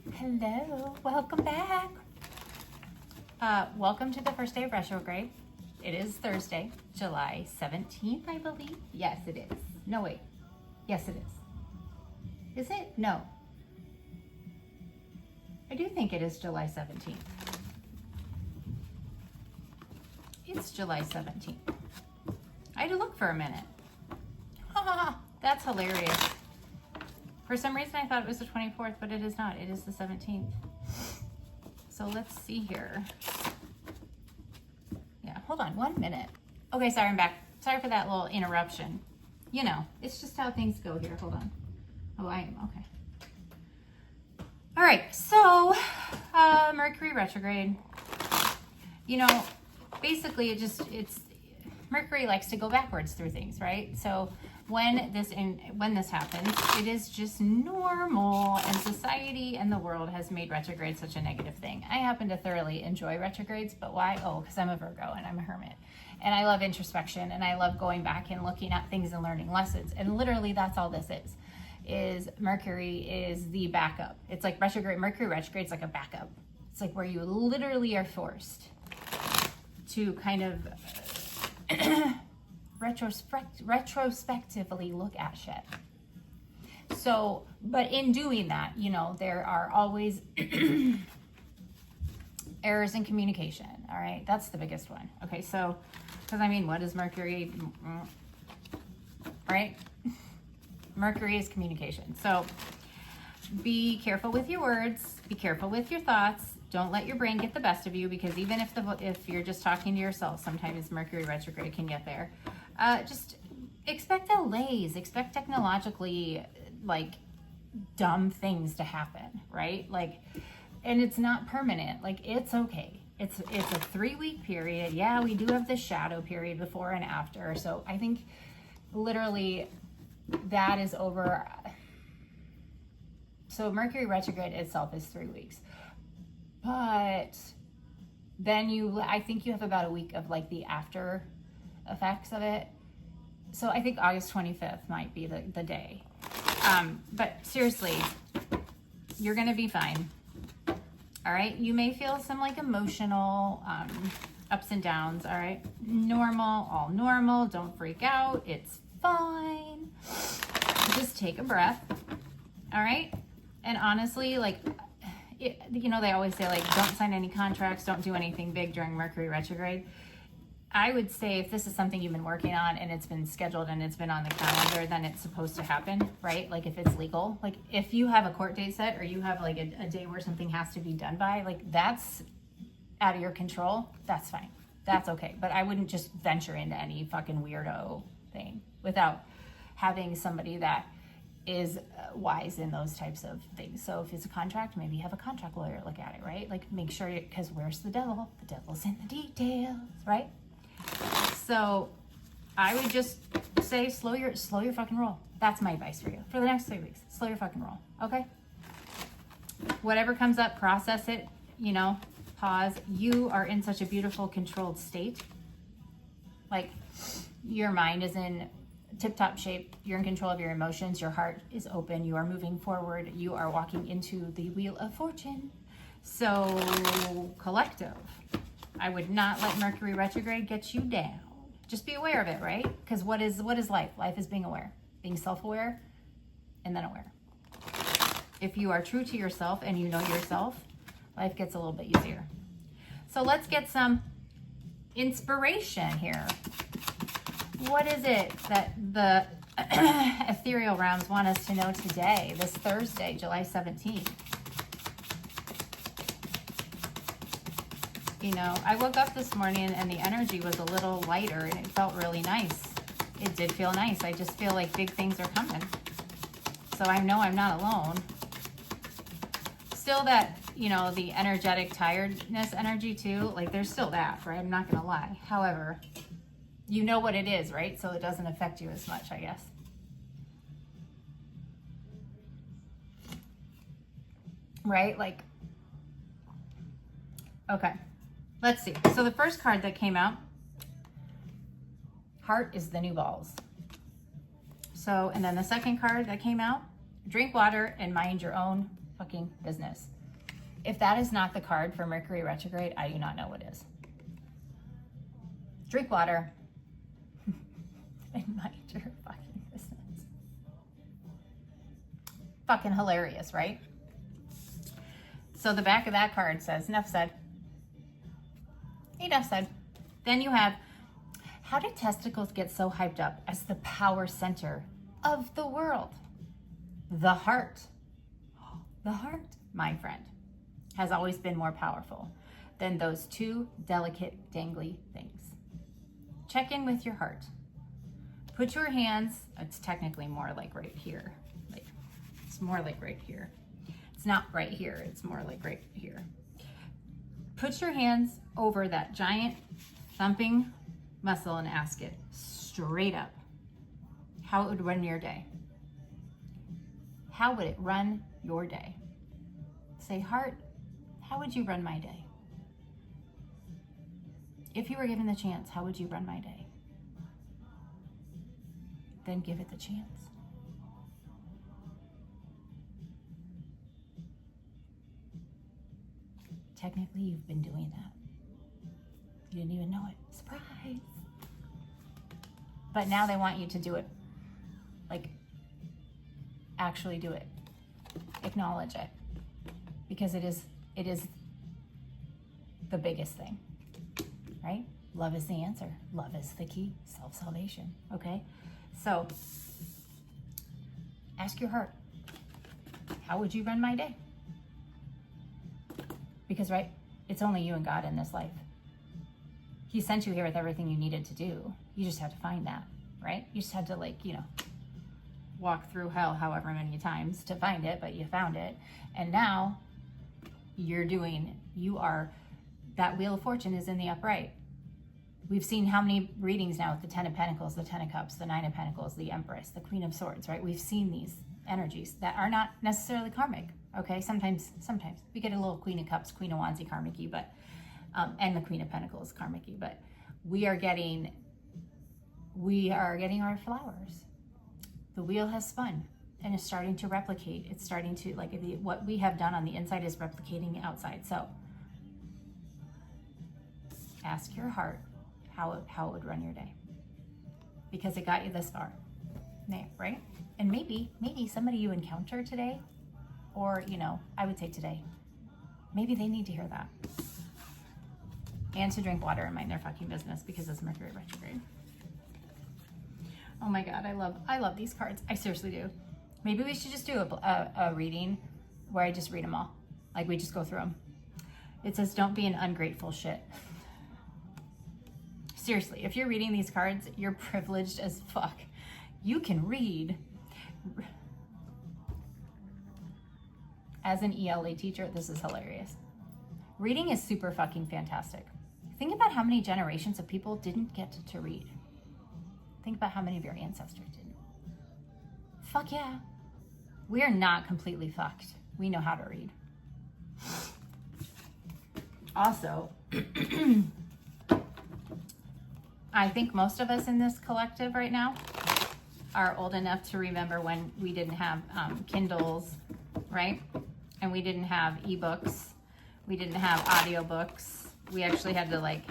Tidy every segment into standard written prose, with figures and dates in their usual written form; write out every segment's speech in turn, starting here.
Hello, welcome back. Welcome to the first day of retrograde. It is Thursday, July 17th, I believe. Yes, it is. No, wait. Yes, it is. Is it? No. I do think it is July 17th. It's July 17th. I had to look for a minute. That's hilarious. For some reason, I thought it was the 24th, but it is not. It is the 17th. So let's see here. Yeah, hold on 1 minute. Okay, sorry, I'm back. Sorry for that little interruption. You know, it's just how things go here. Hold on. Oh, I am. Okay. All right, so Mercury retrograde. You know, basically it's Mercury likes to go backwards through things, right? So when this happens, it is just normal, and society and the world has made retrograde such a negative thing. I happen to thoroughly enjoy retrogrades, but why? Oh, because I'm a Virgo and I'm a hermit. And I love introspection, and I love going back and looking at things and learning lessons. And literally that's all this is Mercury is the backup. It's like retrograde, Mercury retrograde is like a backup. It's like where you literally are forced to kind of retrospectively look at shit. So, but in doing that, you know, there are always errors in communication. All right, that's the biggest one. Okay, so, because I mean, what is Mercury? Right? Mercury is communication. So be careful with your words, be careful with your thoughts. Don't let your brain get the best of you, because even if you're just talking to yourself, sometimes Mercury retrograde can get there. Just expect delays, expect technologically like dumb things to happen, right? Like, and it's not permanent. Like, it's okay. It's a 3-week period. Yeah, we do have the shadow period before and after. So I think literally that is over. So Mercury retrograde itself is 3 weeks. But then I think you have about a week of like the after effects of it. So I think August 25th might be the day. But seriously, you're going to be fine. All right. You may feel some like emotional ups and downs. All right. Normal, all normal. Don't freak out. It's fine. Just take a breath. All right. And honestly, like, you know, they always say, like, don't sign any contracts, don't do anything big during Mercury retrograde. I would say if this is something you've been working on and it's been scheduled and it's been on the calendar, then it's supposed to happen, right? Like, if it's legal, like if you have a court date set, or you have like a day where something has to be done by, like, that's out of your control. That's fine. That's okay. But I wouldn't just venture into any fucking weirdo thing without having somebody that is wise in those types of things. So if it's a contract, maybe have a contract lawyer look at it, right? Like, make sure, because where's the devil? The devil's in the details, right? So I would just say slow your fucking roll. That's my advice for you for the next 3 weeks. Slow your fucking roll, okay? Whatever comes up, process it, you know, pause. You are in such a beautiful, controlled state. Like, your mind is in tip-top shape. You're in control of your emotions. Your heart is open. You are moving forward. You are walking into the wheel of fortune. So collective, I would not let Mercury retrograde get you down. Just be aware of it, right? Because what is life? Life is being aware, being self-aware, and then aware. If you are true to yourself and you know yourself, life gets a little bit easier. So let's get some inspiration here. What is it that the ethereal realms want us to know today, this Thursday, July 17th? You know, I woke up this morning and the energy was a little lighter and it felt really nice. It did feel nice. I just feel like big things are coming. So I know I'm not alone. Still that, you know, the energetic tiredness energy too, like there's still that, right? I'm not going to lie. However, you know what it is, right? So it doesn't affect you as much, I guess. Right? Like, okay. Let's see. So the first card that came out, heart is the new balls. So, and then the second card that came out, drink water and mind your own fucking business. If that is not the card for Mercury retrograde, I do not know what is. Drink water and mind your fucking business. Fucking hilarious, right? So the back of that card says, enough said. Enough said. Then you have, how did testicles get so hyped up as the power center of the world? The heart. The heart, my friend, has always been more powerful than those two delicate, dangly things. Check in with your heart. Put your hands, it's technically more like right here. Like, it's more like right here. It's not right here, it's more like right here. Put your hands over that giant thumping muscle and ask it straight up how it would run your day. How would it run your day? Say, heart, how would you run my day? If you were given the chance, how would you run my day? Then give it the chance. Technically, you've been doing that. You didn't even know it. Surprise! But now they want you to do it. Like, actually do it. Acknowledge it. Because it is the biggest thing, right? Love is the answer. Love is the key. Self-salvation, okay? So, ask your heart, how would you run my day? Because, right, it's only you and God in this life. He sent you here with everything you needed to do. You just had to find that, right? You just had to, like, you know, walk through hell however many times to find it, but you found it. And now that Wheel of Fortune is in the upright. We've seen how many readings now with the 10 of Pentacles, the 10 of Cups, the 9 of Pentacles, the Empress, the Queen of Swords, right? We've seen these energies that are not necessarily karmic, okay? Sometimes we get a little Queen of Cups, Queen of Wands karmic-y, but, and the Queen of Pentacles karmic-y, but we are getting our flowers. The wheel has spun and is starting to replicate. It's starting to, like, what we have done on the inside is replicating outside. So ask your heart how it would run your day, because it got you this far, right? And maybe somebody you encounter today, or, you know, I would say today, maybe they need to hear that. And to drink water and mind their fucking business, because it's Mercury retrograde. Oh my God, I love these cards. I seriously do. Maybe we should just do a reading where I just read them all. Like, we just go through them. It says, don't be an ungrateful shit. Seriously, if you're reading these cards, you're privileged as fuck. You can read. As an ELA teacher, this is hilarious. Reading is super fucking fantastic. Think about how many generations of people didn't get to read. Think about how many of your ancestors didn't. Fuck yeah. We are not completely fucked. We know how to read. Also, I think most of us in this collective right now are old enough to remember when we didn't have Kindles, right? And we didn't have ebooks. We didn't have audiobooks. We actually had to, like,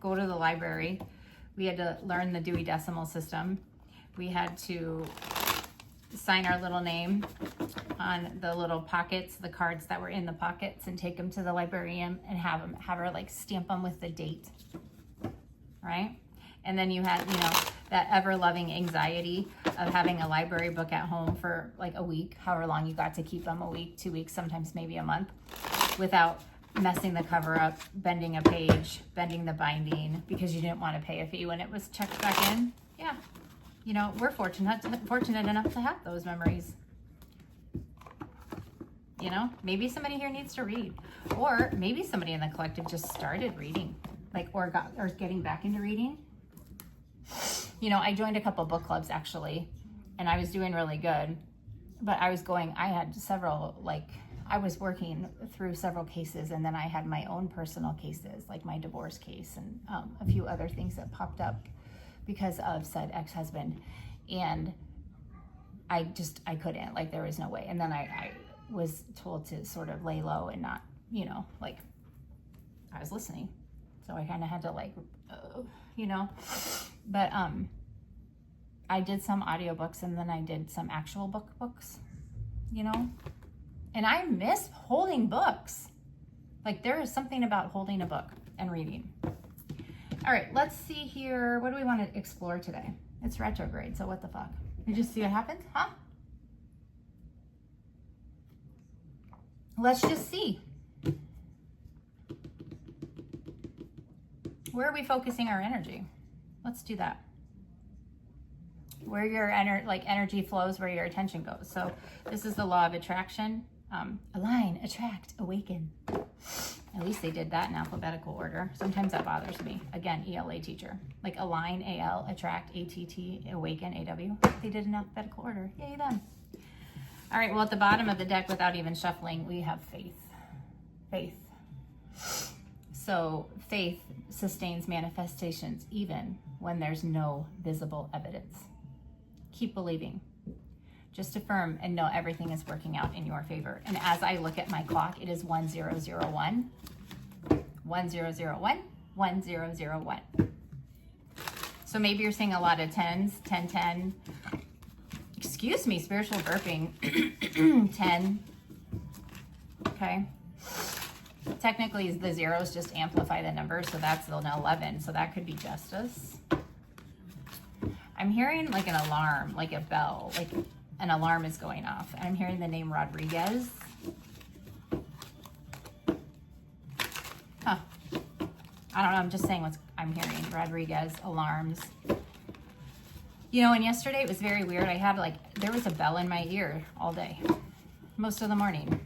go to the library. We had to learn the Dewey Decimal System. We had to sign our little name on the little pockets, the cards that were in the pockets, and take them to the librarian and have her, like, stamp them with the date, right? And then you had, you know, that ever-loving anxiety of having a library book at home for, like, a week, however long you got to keep them, a week, 2 weeks, sometimes maybe a month, without messing the cover up, bending a page, bending the binding, because you didn't want to pay a fee when it was checked back in. Yeah. You know, we're fortunate enough to have those memories. You know, maybe somebody here needs to read, or maybe somebody in the collective just started reading, like, or getting back into reading. You know, I joined a couple book clubs actually, and I was doing really good, but I had several, like, I was working through several cases, and then I had my own personal cases, like my divorce case and a few other things that popped up because of said ex-husband. And I couldn't, like, there was no way. And then was told to sort of lay low and not, you know, like I was listening. So I kind of had to like, you know, but I did some audiobooks and then I did some actual books, you know, and I miss holding books. Like there is something about holding a book and reading. All right, let's see here. What do we want to explore today? It's retrograde, so what the fuck? You just see what happens, huh? Let's just see. Where are we focusing our energy? Let's do that. Where your energy flows, where your attention goes. So this is the law of attraction. Align, attract, awaken. At least they did that in alphabetical order. Sometimes that bothers me. Again, ELA teacher. Like align, AL, attract, ATT, awaken, AW. They did in alphabetical order. Yay, them. All right, well, at the bottom of the deck, without even shuffling, we have faith. Faith. So faith sustains manifestations even when there's no visible evidence. Keep believing. Just affirm and know everything is working out in your favor. And as I look at my clock, it is 1001. 1001. 1001. So maybe you're seeing a lot of 10s, 10, 10. Excuse me, spiritual burping. 10. Okay. Technically, the zeros just amplify the number, so that's an 11. So that could be justice. I'm hearing like an alarm, like a bell, like an alarm is going off. And I'm hearing the name Rodriguez. Huh. I don't know. I'm just saying what I'm hearing. Rodriguez, alarms. You know, and yesterday it was very weird. I had there was a bell in my ear all day, most of the morning,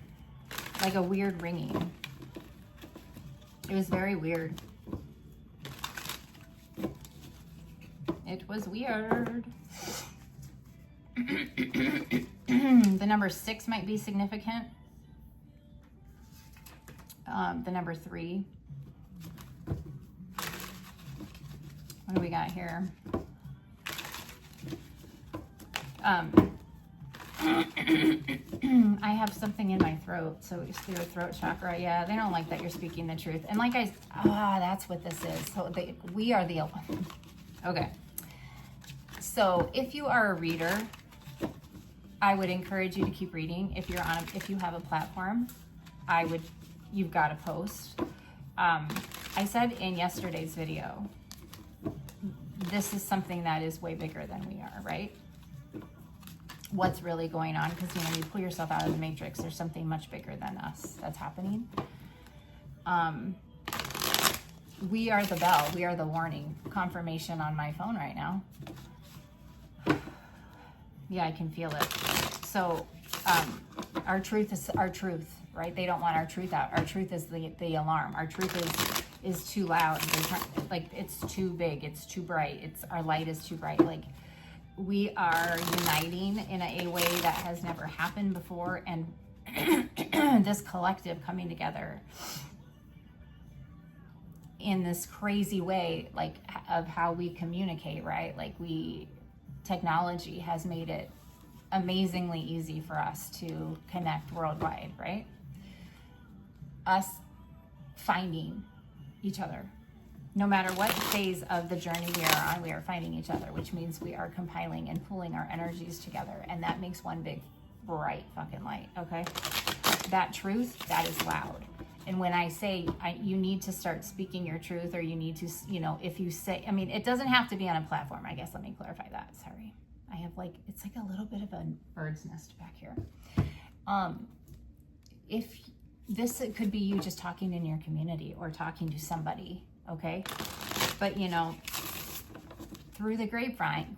like a weird ringing. It was very weird. It was weird. The number 6 might be significant. The number 3. What do we got here? I have something in my throat, so it's your throat chakra. Yeah, they don't like that you're speaking the truth. And that's what this is. So we are the, okay. So if you are a reader, I would encourage you to keep reading. If you have a platform, you've got to post. I said in yesterday's video, this is something that is way bigger than we are, right? What's really going on, because you pull yourself out of the matrix, there's something much bigger than us that's happening. We are the bell, we are the warning. Confirmation on my phone right now. Yeah, I can feel it. So our truth is our truth, right? They don't want our truth out. Our truth is the alarm. Our truth is too loud. It's too big, it's too bright, our light is too bright. We are uniting in a way that has never happened before, and this collective coming together in this crazy way, of how we communicate, right? Technology has made it amazingly easy for us to connect worldwide, right? Us finding each other. No matter what phase of the journey we are on, we are finding each other, which means we are compiling and pulling our energies together. And that makes one big, bright fucking light, okay? That truth, that is loud. And when I say you need to start speaking your truth, or you need to, if you say, it doesn't have to be on a platform. I guess let me clarify that. Sorry. I have it's like a little bit of a bird's nest back here. If this, it could be you just talking in your community or talking to somebody, okay? But through the grapevine,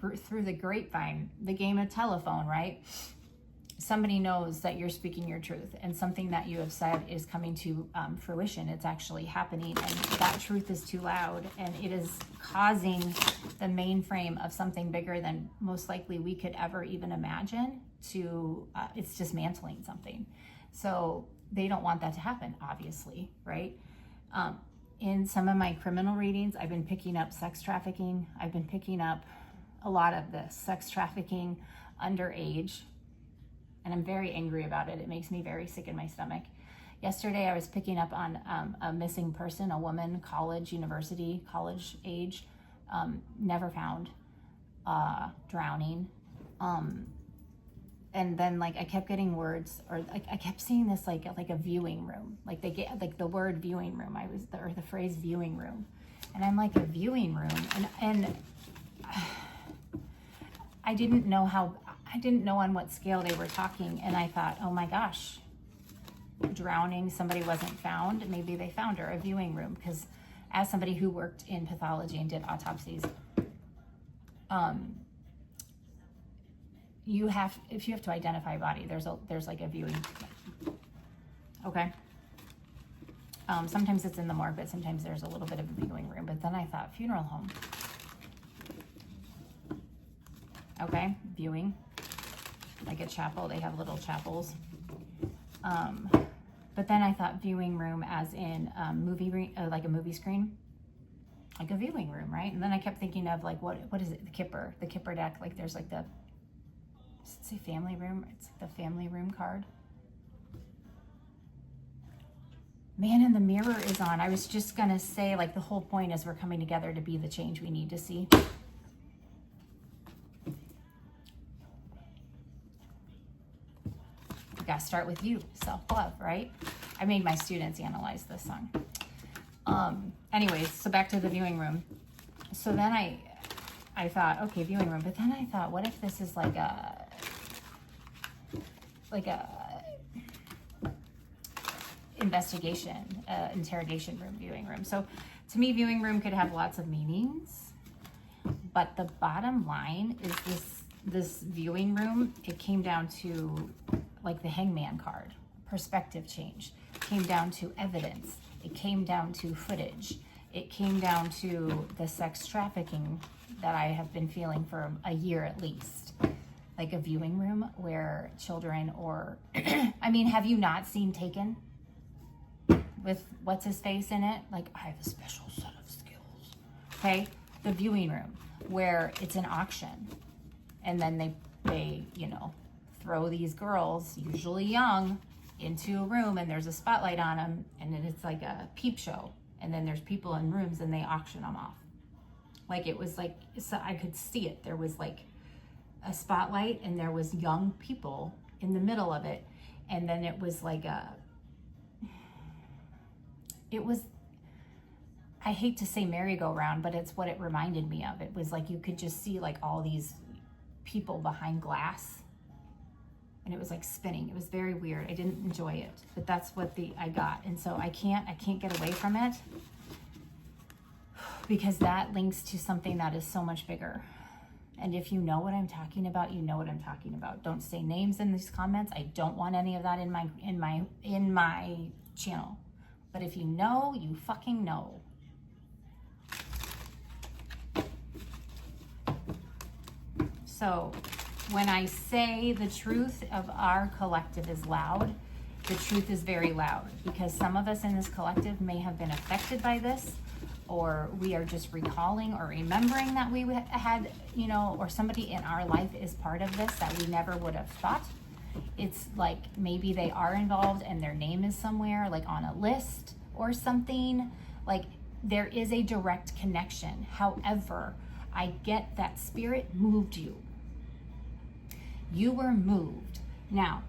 the game of telephone, right? Somebody knows that you're speaking your truth, and something that you have said is coming to fruition. It's actually happening, and that truth is too loud, and it is causing the mainframe of something bigger than most likely we could ever even imagine it's dismantling something. So they don't want that to happen, obviously, right? In some of my criminal readings, I've been picking up sex trafficking. I've been picking up a lot of this, sex trafficking, underage. and I'm very angry about it. It makes me very sick in my stomach. Yesterday, I was picking up on a missing person, a woman, college age, never found, drowning. And then like I kept getting words, or like I kept seeing this like a viewing room, like they get like the word viewing room. Or the phrase viewing room, and I'm like, a viewing room, and I didn't know on what scale they were talking, and I thought, oh my gosh, drowning, somebody wasn't found, maybe they found her, a viewing room. Because as somebody who worked in pathology and did autopsies, if you have to identify a body, there's like a viewing, okay? Sometimes it's in the morgue, but sometimes there's a little bit of a viewing room. But then I thought, funeral home, okay, viewing, like a chapel, they have little chapels. But then I thought viewing room as in like a movie screen, like a viewing room, right? And then I kept thinking of like, what is it? The Kipper deck, like there's like the, does it say family room? It's the family room card. Man in the Mirror is on. I was just gonna say, like, the whole point is we're coming together to be the change we need to see. We gotta start with you, self-love, right? I made my students analyze this song. Anyways, so back to the viewing room. So then I thought, okay, viewing room, but then I thought, what if this is like a investigation, interrogation room, viewing room. So to me, viewing room could have lots of meanings, but the bottom line is this viewing room, it came down to like the hangman card, perspective change, it came down to evidence, it came down to footage, it came down to the sex trafficking that I have been feeling for a year at least. Like a viewing room where children or, I mean, have you not seen Taken? With what's his face in it? Like, I have a special set of skills. Okay, the viewing room where it's an auction, and then they throw these girls, usually young, into a room, and there's a spotlight on them, and then it's like a peep show, and then there's people in rooms, and they auction them off. Like, it was like, so I could see it. There was like a spotlight, and there was young people in the middle of it, and then it was like I hate to say merry-go-round, but it's what it reminded me of. It was like you could just see like all these people behind glass, and it was like spinning. It was very weird. I didn't enjoy it, but that's what I got. And so I can't get away from it, because that links to something that is so much bigger. And if you know what I'm talking about, you know what I'm talking about. Don't say names in these comments. I don't want any of that in my channel. But if you know, you fucking know. So when I say the truth of our collective is loud, the truth is very loud, because some of us in this collective may have been affected by this, or we are just recalling or remembering that we had, or somebody in our life is part of this that we never would have thought. It's like maybe they are involved and their name is somewhere, like on a list or something. Like, there is a direct connection. However, I get that spirit moved you. You were moved. Now,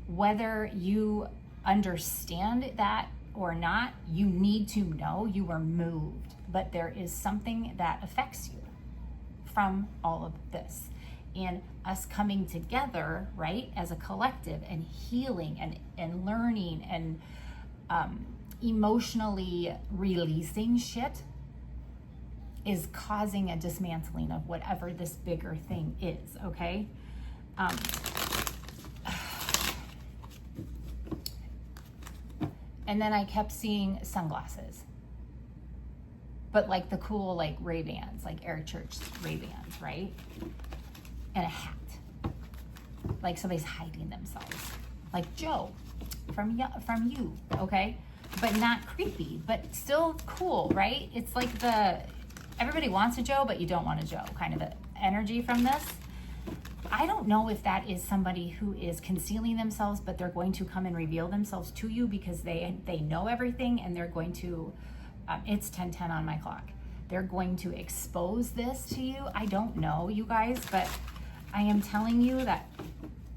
whether you understand that or not, you need to know you were moved. But there is something that affects you from all of this. And us coming together, right, as a collective, and healing and learning and emotionally releasing shit is causing a dismantling of whatever this bigger thing is, okay? And then I kept seeing sunglasses, but like the cool, like Ray-Bans, like Eric Church Ray-Bans, right? And a hat, like somebody's hiding themselves, like Joe from you, okay? But not creepy, but still cool, right? It's like everybody wants a Joe, but you don't want a Joe kind of energy from this. I don't know if that is somebody who is concealing themselves, but they're going to come and reveal themselves to you because they know everything, and they're going to, it's 10:10 on my clock. They're going to expose this to you. I don't know, you guys, but I am telling you that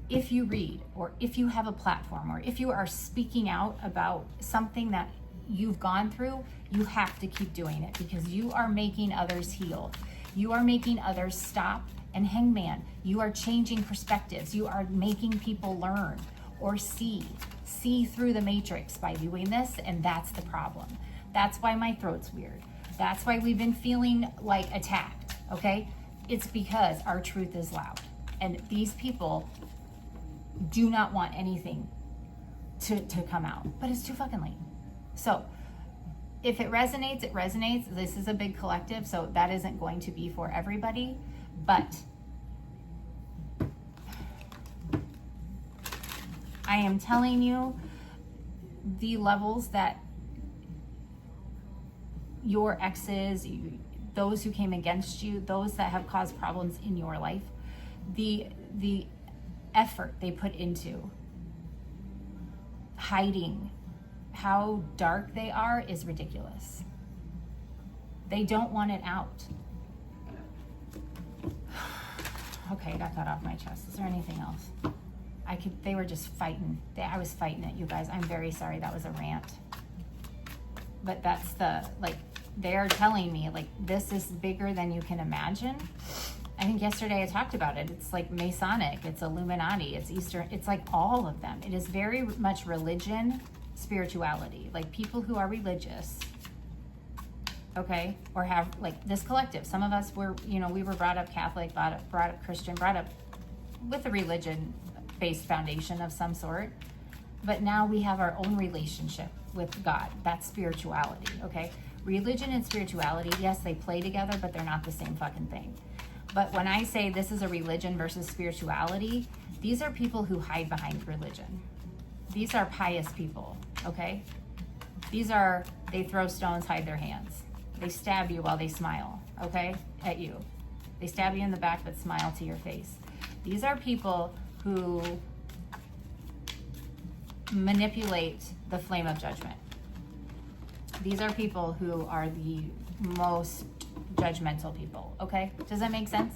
if you read, or if you have a platform, or if you are speaking out about something that you've gone through, you have to keep doing it, because you are making others heal. You are making others stop. And hangman, you are changing perspectives. You are making people learn or see through the matrix by doing this. And that's the problem. That's why my throat's weird. That's why we've been feeling like attacked, okay? It's because our truth is loud. And these people do not want anything to come out, but it's too fucking late. So if it resonates, it resonates. This is a big collective, so that isn't going to be for everybody. But I am telling you, the levels that your exes, those who came against you, those that have caused problems in your life, the effort they put into hiding how dark they are is ridiculous. They don't want it out. Okay, I got that off my chest. Is there anything else? They were just fighting. I was fighting it, you guys. I'm very sorry, that was a rant. But that's they're telling me, this is bigger than you can imagine. I think yesterday I talked about it. It's like Masonic, it's Illuminati, it's Eastern, it's like all of them. It is very much religion, spirituality. Like people who are religious, okay, or have this collective. Some of us were, we were brought up Catholic, brought up Christian, brought up with a religion-based foundation of some sort. But now we have our own relationship with God. That's spirituality, okay? Religion and spirituality, yes, they play together, but they're not the same fucking thing. But when I say this is a religion versus spirituality, these are people who hide behind religion. These are pious people, okay? They throw stones, hide their hands. They stab you while they smile, okay, at you. They stab you in the back but smile to your face. These are people who manipulate the flame of judgment. These are people who are the most judgmental people, okay? Does that make sense?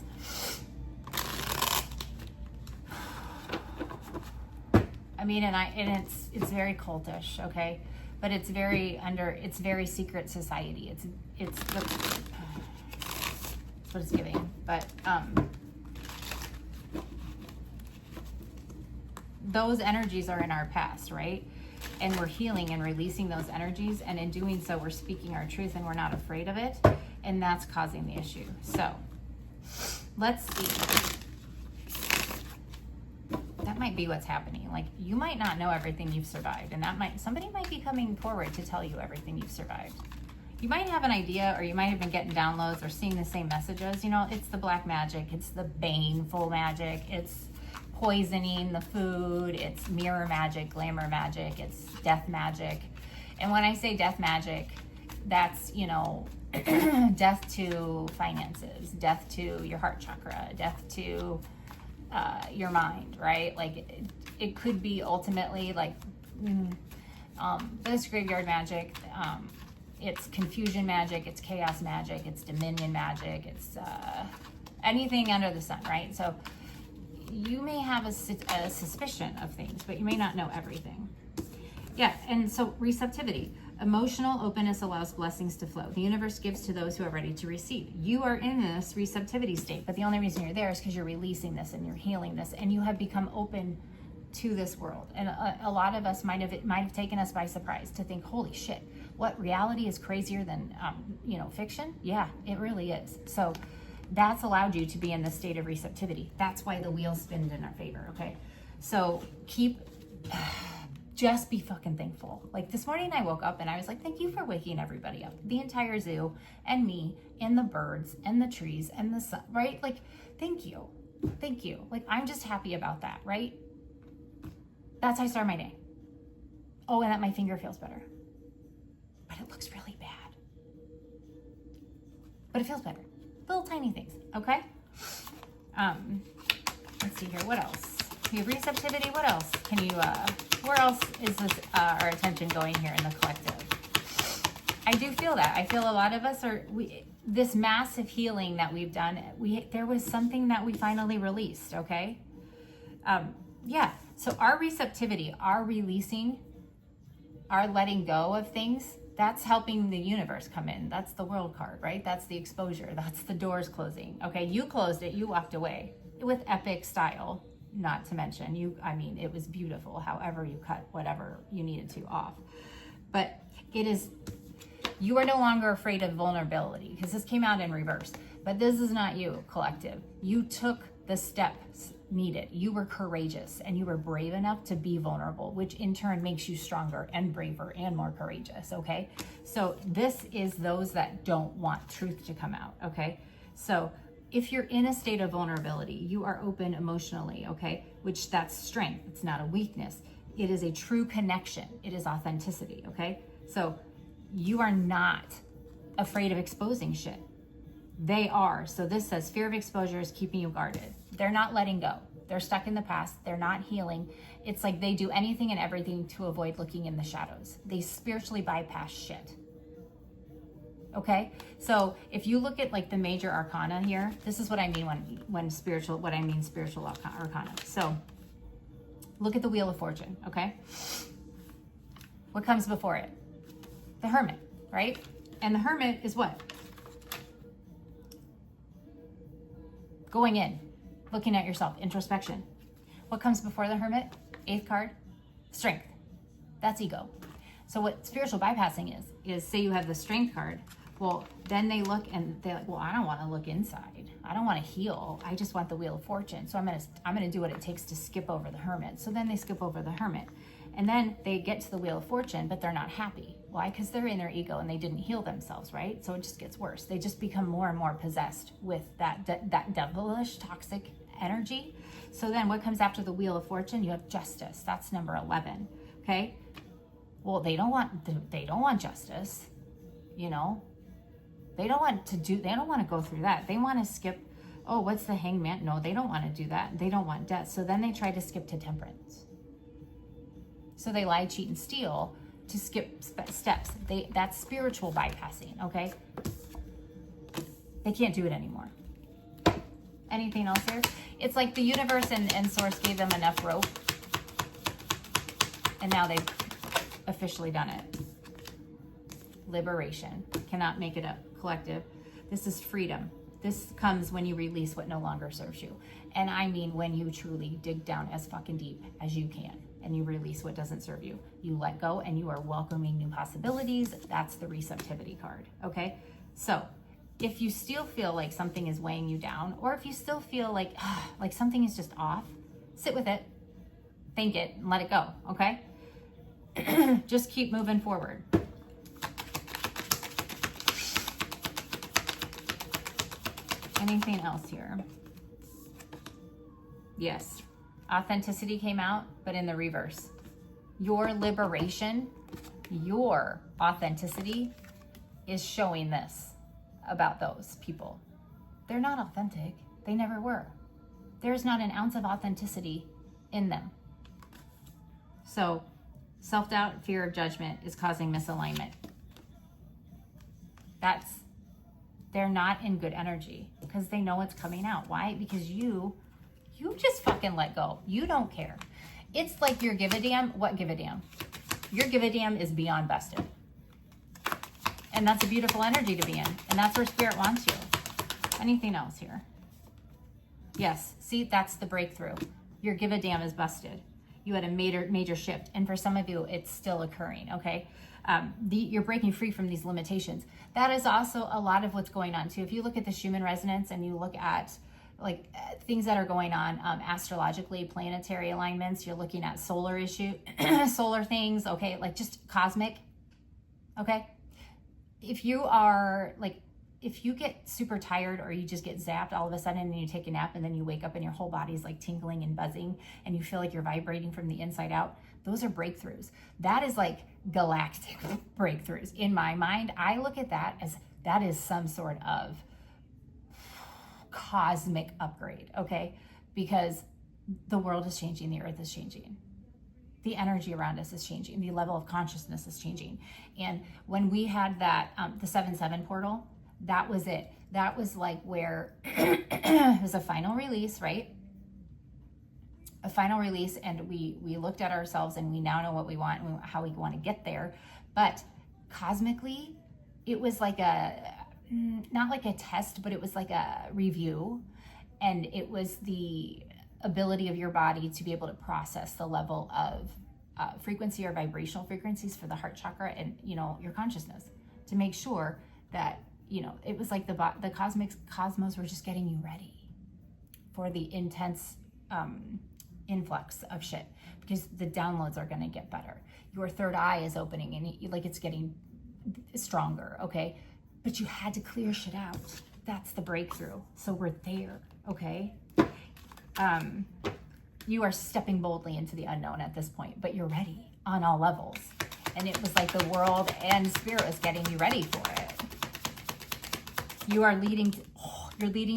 I mean, and it's very cultish, okay? But it's very secret society. It's what it's giving. But those energies are in our past, right? And we're healing and releasing those energies, and in doing so, we're speaking our truth and we're not afraid of it, and that's causing the issue. So let's see. That might be what's happening. You might not know everything you've survived, and somebody might be coming forward to tell you everything you've survived. You might have an idea, or you might have been getting downloads or seeing the same messages. It's the black magic, it's the baneful magic, it's poisoning the food, it's mirror magic, glamour magic, it's death magic. And when I say death magic, that's, death to finances, death to your heart chakra, death to your mind, right? It could be ultimately this graveyard magic, it's confusion magic, it's chaos magic, it's dominion magic, it's anything under the sun, right? So you may have a suspicion of things, but you may not know everything. Yeah, and so receptivity. Emotional openness allows blessings to flow. The universe gives to those who are ready to receive. You are in this receptivity state, but the only reason you're there is because you're releasing this and you're healing this, and you have become open to this world. And a lot of us might have taken us by surprise to think, holy shit, what, reality is crazier than fiction? Yeah, it really is. So that's allowed you to be in this state of receptivity. That's why the wheel spins in our favor, okay? So just be fucking thankful. This morning I woke up and I was like, thank you for waking everybody up. The entire zoo and me and the birds and the trees and the sun, right? Thank you. Thank you. I'm just happy about that, right? That's how I start my day. Oh, and that my finger feels better. But it looks really bad. But it feels better. Little tiny things, okay? Let's see here. What else? We have receptivity. What else? Can you, where else is this, our attention going here in the collective? I do feel that. I feel a lot of us are, this massive healing that we've done, there was something that we finally released, okay? Yeah, so our receptivity, our releasing, our letting go of things, that's helping the universe come in. That's the world card, right? That's the exposure. That's the doors closing. Okay, you closed it, you walked away with epic style, not to mention, I mean, it was beautiful, however you cut whatever you needed to off. But it is, you are no longer afraid of vulnerability, because this came out in reverse. But this is not you, collective. You took the steps needed. You were courageous and you were brave enough to be vulnerable, which in turn makes you stronger and braver and more courageous, okay? So this is those that don't want truth to come out, okay? So if you're in a state of vulnerability, you are open emotionally, okay? Which that's strength, it's not a weakness. It is a true connection. It is authenticity, okay? So you are not afraid of exposing shit. They are. So this says fear of exposure is keeping you guarded. They're not letting go. They're stuck in the past. They're not healing. It's like they do anything and everything to avoid looking in the shadows. They spiritually bypass shit. Okay? So if you look at like the major arcana here, this is what I mean when spiritual, what I mean spiritual arcana. So look at the Wheel of Fortune, okay? What comes before it? The Hermit, right? And the Hermit is what? Going in, looking at yourself, introspection. What comes before the Hermit? 8th card, strength. That's ego. So what spiritual bypassing is say you have the Strength card. Well, then they look and they're like, well, I don't want to look inside. I don't want to heal. I just want the Wheel of Fortune. So I'm gonna do what it takes to skip over the Hermit. So then they skip over the Hermit. And then they get to the Wheel of Fortune, but they're not happy. Why? Because they're in their ego and they didn't heal themselves, right? So it just gets worse. They just become more and more possessed with that devilish, toxic energy. So then what comes after the Wheel of Fortune? You have Justice. That's number 11, okay? Well, they don't want justice, you know? They don't want to go through that. They want to skip, oh, what's the Hangman? No, they don't want to do that. They don't want death. So then they try to skip to Temperance. So they lie, cheat, and steal to skip steps. That's spiritual bypassing, okay? They can't do it anymore. Anything else here? It's like the universe and source gave them enough rope, and now they've officially done it. Liberation. Cannot make it up. Collective. This is freedom. This comes when you release what no longer serves you. And I mean when you truly dig down as fucking deep as you can and you release what doesn't serve you. You let go and you are welcoming new possibilities. That's the receptivity card, okay? So if you still feel like something is weighing you down, or if you still feel like something is just off, sit with it, think it, and let it go, okay? Just keep moving forward. Anything else here? Yes. Authenticity came out, but in the reverse. Your liberation, your authenticity is showing this about those people. They're not authentic. They never were. There's not an ounce of authenticity in them. So self-doubt, fear of judgment is causing misalignment. They're not in good energy because they know it's coming out. Why? Because you just fucking let go. You don't care. It's like your give a damn. What give a damn? Your give a damn is beyond busted. And that's a beautiful energy to be in. And that's where spirit wants you. Anything else here? Yes. See, that's the breakthrough. Your give a damn is busted. You had a major shift. And for some of you, it's still occurring, okay? You're breaking free from these limitations. That is also a lot of what's going on too. If you look at the Schumann resonance and you look at things that are going on astrologically, planetary alignments, you're looking at solar solar things, okay, like just cosmic, okay? If you get super tired or you just get zapped all of a sudden and you take a nap and then you wake up and your whole body's like tingling and buzzing and you feel like you're vibrating from the inside out, those are breakthroughs. That is like galactic breakthroughs. In my mind, I look at that as that is some sort of cosmic upgrade, okay? because the world is changing, the earth is changing. The energy around us is changing. The level of consciousness is changing. And when we had that, the 7/7 portal, that was it. That was like where it was a final release, right? A final release, and we looked at ourselves, and we now know what we want and how we want to get there. But cosmically, it was like not like a test, but it was like a review. And it was the ability of your body to be able to process the level of frequency or vibrational frequencies for the heart chakra and, your consciousness, to make sure that, it was like the cosmos were just getting you ready for the intense influx of shit, because the downloads are going to get better. Your third eye is opening, and it's getting stronger, okay? But you had to clear shit out. That's the breakthrough. So we're there, okay? You are stepping boldly into the unknown at this point, but you're ready on all levels. And it was like the world and spirit was getting you ready for it. You are leading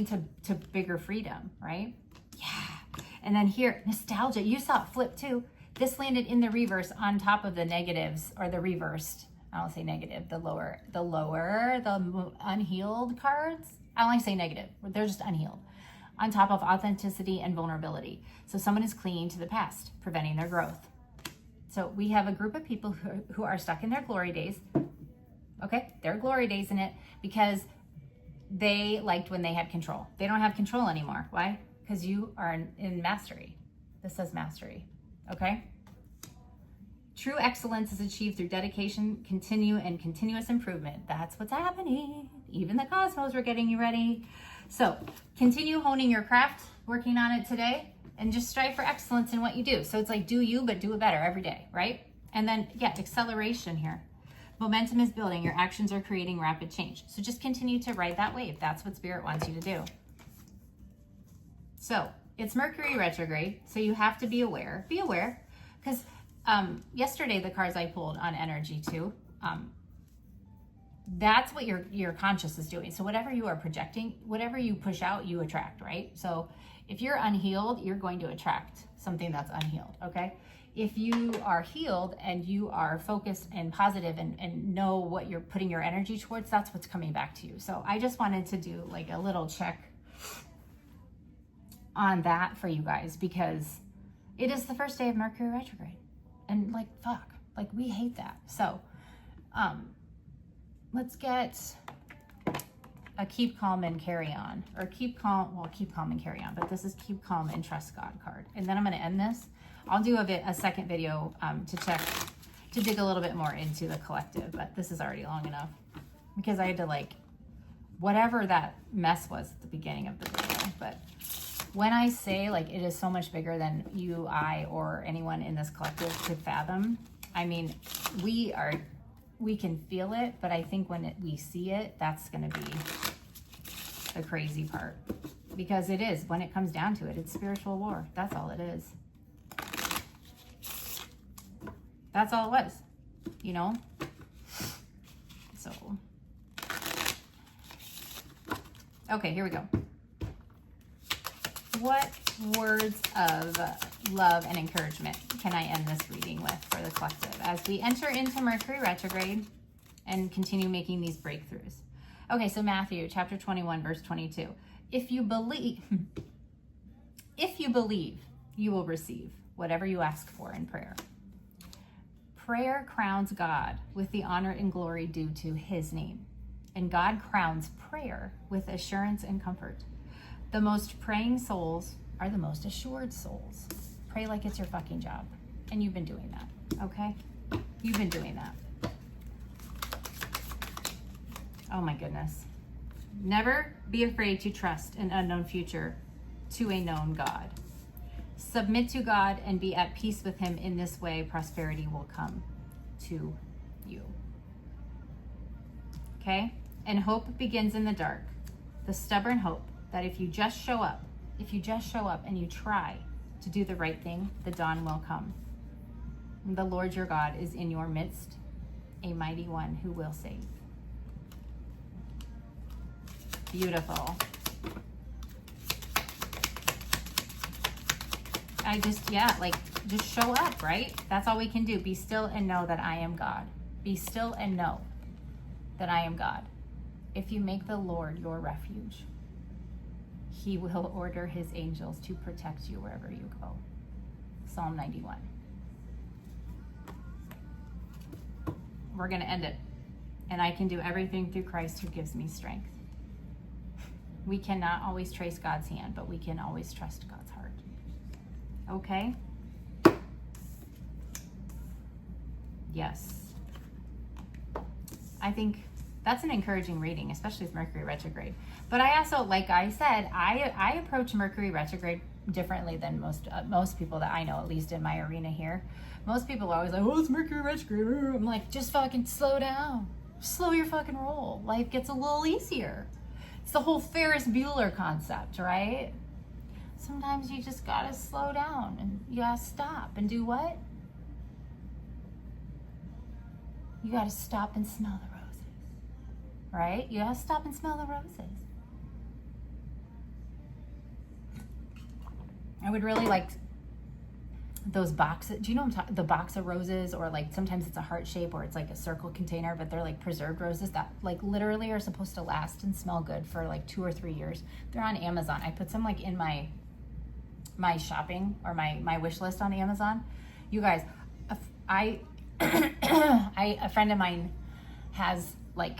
to bigger freedom, right? Yeah. And then here, nostalgia. You saw it flip too. This landed in the reverse on top of the negatives, or the reversed. I don't say negative, the unhealed cards. I don't like to say negative. They're just unhealed. On top of authenticity and vulnerability. So someone is clinging to the past, preventing their growth. So we have a group of people who are stuck in their glory days. Okay, their glory days in it, because they liked when they had control. They don't have control anymore. Why? Because you are in mastery. This says mastery, okay? True excellence is achieved through dedication, continuous improvement. That's what's happening. Even the cosmos are getting you ready. So continue honing your craft, working on it today, and just strive for excellence in what you do. So it's like, do you, but do it better every day, right? And then, acceleration here. Momentum is building. Your actions are creating rapid change. So just continue to ride that wave. That's what Spirit wants you to do. So it's Mercury retrograde. So you have to be aware. Be aware. Because yesterday, the cards I pulled on energy too, that's what your conscious is doing. So whatever you are projecting, whatever you push out, you attract, right? So if you're unhealed, you're going to attract something that's unhealed, okay? If you are healed and you are focused and positive and know what you're putting your energy towards, that's what's coming back to you. So I just wanted to do like a little check on that for you guys, because it is the first day of Mercury retrograde. And fuck, we hate that. So, let's get a keep calm and carry on, or keep calm and carry on, but this is keep calm and trust God card. And then I'm going to end this. I'll do a second video to dig a little bit more into the collective, but this is already long enough, because I had to whatever that mess was at the beginning of the video. But when I say it is so much bigger than you, I, or anyone in this collective could fathom, I mean, we can feel it, but I think when we see it, that's going to be the crazy part, because it is, when it comes down to it, it's spiritual war. That's all it is. That's all it was, So, okay, here we go. What words of love and encouragement can I end this reading with for the collective as we enter into Mercury retrograde and continue making these breakthroughs? Okay, so Matthew chapter 21, verse 22. If you believe, you will receive whatever you ask for in prayer. Prayer crowns God with the honor and glory due to his name, and God crowns prayer with assurance and comfort. The most praying souls are the most assured souls. Pray like it's your fucking job. And you've been doing that, okay? You've been doing that. Oh my goodness. Never be afraid to trust an unknown future to a known God. Submit to God and be at peace with him. In this way, prosperity will come to you. Okay? And hope begins in the dark. The stubborn hope that if you just show up and you try to do the right thing, the dawn will come. And the Lord your God is in your midst, a mighty one who will save. Beautiful. just show up, right? That's all we can do. Be still and know that I am God. Be still and know that I am God. If you make the Lord your refuge, he will order his angels to protect you wherever you go. Psalm 91. We're going to end it. And I can do everything through Christ who gives me strength. We cannot always trace God's hand, but we can always trust God's heart. Okay? Yes. I think that's an encouraging reading, especially with Mercury retrograde. But I also, like I said, I approach Mercury retrograde differently than most people that I know, at least in my arena here. Most people are always like, oh, it's Mercury retrograde. I'm like, just fucking slow down. Slow your fucking roll. Life gets a little easier. It's the whole Ferris Bueller concept, right? Sometimes you just gotta slow down and you gotta stop and do what? You gotta stop and smell the roses, right? You gotta stop and smell the roses. I would really like those boxes. Do you know what I'm talking? The box of roses, or like sometimes it's a heart shape or it's like a circle container, but they're like preserved roses that like literally are supposed to last and smell good for like 2 or 3 years. They're on Amazon. I put some like in my shopping or my wish list on Amazon. You guys, a friend of mine has like,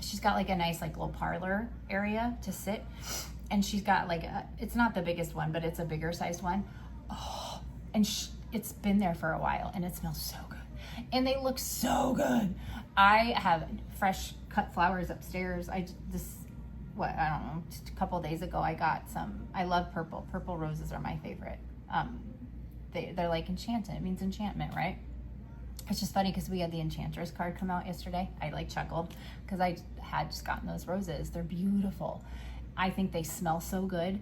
she's got like a nice like little parlor area to sit. And she's got like it's not the biggest one, but it's a bigger sized one. Oh, and it's been there for a while and it smells so good. And they look so good. I have fresh cut flowers upstairs. I don't know, just a couple of days ago I got some. I love purple. Purple roses are my favorite. They're like enchanted. It means enchantment, right? It's just funny because we had the Enchantress card come out yesterday. I like chuckled because I had just gotten those roses. They're beautiful. I think they smell so good,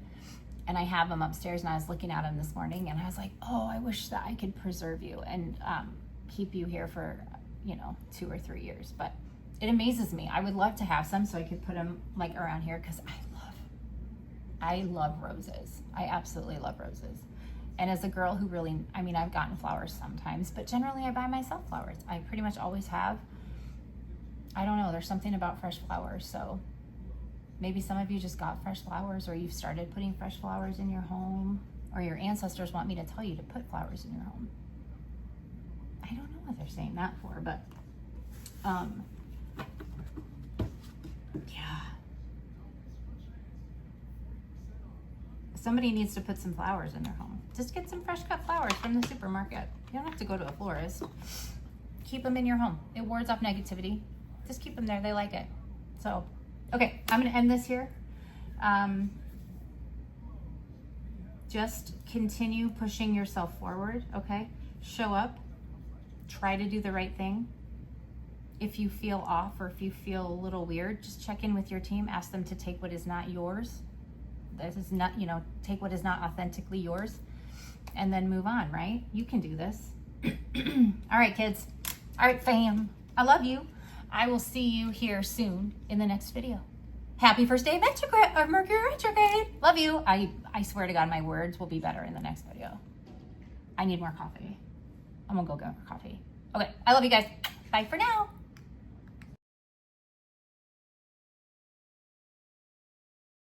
and I have them upstairs, and I was looking at them this morning and I was like, oh, I wish that I could preserve you and keep you here for 2 or 3 years. But it amazes me. I would love to have some so I could put them like around here because I love roses. I absolutely love roses. And as a girl who really, I've gotten flowers sometimes, but generally I buy myself flowers. I pretty much always have. I don't know, there's something about fresh flowers. So maybe some of you just got fresh flowers, or you've started putting fresh flowers in your home, or your ancestors want me to tell you to put flowers in your home. I don't know what they're saying that for, but yeah. Somebody needs to put some flowers in their home. Just get some fresh cut flowers from the supermarket. You don't have to go to a florist. Keep them in your home. It wards off negativity. Just keep them there. They like it. So, okay, I'm going to end this here. Just continue pushing yourself forward, okay? Show up. Try to do the right thing. If you feel off or if you feel a little weird, just check in with your team. Ask them to take what is not yours. This is not, take what is not authentically yours and then move on, right? You can do this. All right, kids. All right, fam. I love you. I will see you here soon in the next video. Happy first day of Mercury retrograde. Love you. I swear to God, my words will be better in the next video. I need more coffee. I'm gonna go get more coffee. Okay, I love you guys. Bye for now.